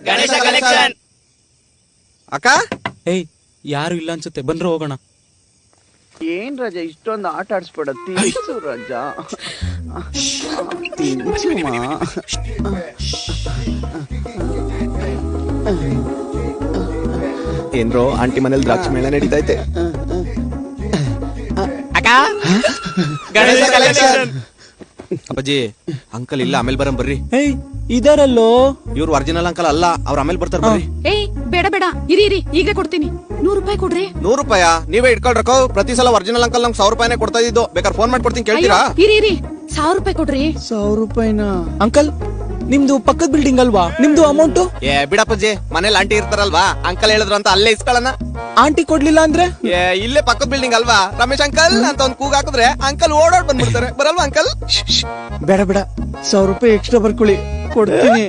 Ganesha collection. ಅಕ್ಕ ಏಯ್ ಯಾರು ಇಲ್ಲ ಅನ್ಸುತ್ತೆ, ಬಂದ್ರೆ ಹೋಗೋಣ. ಏನ್ ರಾಜ ಇಷ್ಟೊಂದು ಆಟ ಆಡ್ಸ್ಬೇಡ, ತಿನ್ಸು ರಾಜ, ತಿನ್ಸುಮ್ಮ. ಏನ್ರೋ ಆಂಟಿ ಮನೇಲಿ ದ್ರಾಕ್ಷಿ ಮೇಳ ನಡೀತೈತೆ. ಅಕ್ಕ ಗಣೇಶ ಕಲೆಕ್ಷನ್. ಅಪ್ಪಾಜಿ ಅಂಕಲ್ ಇಲ್ಲ, ಆಮೇಲೆ ಬರಂ ಬರ್ರಿ. ಏಯ್ ಇದಾರಲ್ಲೋ, ಇವ್ರು ಒರಿಜಿನಲ್ ಅಂಕಲ್ ಅಲ್ಲ, ಅವ್ರ ಆಮೇಲೆ ಬರ್ತಾರ ಬರ್ರಿ. ಏಯ್ ಬೇಡ ಬೇಡ, ಇರಿ ಈಗಲೇ ಕೊಡ್ತೀನಿ. 100 ರೂಪಾಯಿ ಕೊಡ್ರಿ. 100 ರೂಪಾಯ ನೀವೇ ಇಟ್ಕೊಳ್ರಕೋ. ಪ್ರತಿ ಸಲ ಒರಿಜಿನಲ್ ಅಂಕಲ್ ನಂಗೆ 100 ರೂಪಾಯಿನೇ ಕೊಡ್ತಾ ಇದ್ದು. ಬೇಕಾದ್ರೆ ಫೋನ್ ಮಾಡಿ ಕೊಡ್ತೀನಿ, ಕೇಳ್ತೀರಾ? ಇರಿ 1000 ರೂಪಾಯಿ ಕೊಡ್ರಿ. 100 ರೂಪಾಯಿನ ಅಂಕಲ್ ನಿಮ್ದು ಪಕ್ಕದ ಬಿಲ್ಡಿಂಗ್ ಅಲ್ವಾ? ನಿಮ್ದು ಅಮೌಂಟ್ ಏ ಬಿಡಪ್ಪಾಜಿ, ಮನೇಲಿ ಆಂಟಿ ಇರ್ತಾರಲ್ವಾ, ಅಂಕಲ್ ಹೇಳಿದ್ರು ಅಂತ ಅಲ್ಲೇ ಇಸ್ಕೊಳ್ಳೋಣ. ಆಂಟಿ ಕೊಡ್ಲಿಲ್ಲ ಅಂದ್ರೆ ಏ ಇಲ್ಲೇ ಪಕ್ಕದ ಬಿಲ್ಡಿಂಗ್ ಅಲ್ವಾ, ರಮೇಶ್ ಅಂಕಲ್ ಅಂತ ಒಂದ್ ಕೂಗ್ ಹಾಕಿದ್ರೆ ಅಂಕಲ್ ಓಡಾಡ್ ಬಂದ್ಬಿಡ್ತಾರೆ. ಬರಲ್ವಾ ಅಂಕಲ್? ಬೇಡ ಬೇಡ, 100 ರೂಪಾಯಿ ಎಕ್ಸ್ಟ್ರಾ ಬರ್ಕೊಳ್ಳಿ, ಕೊಡ್ತೀನಿ.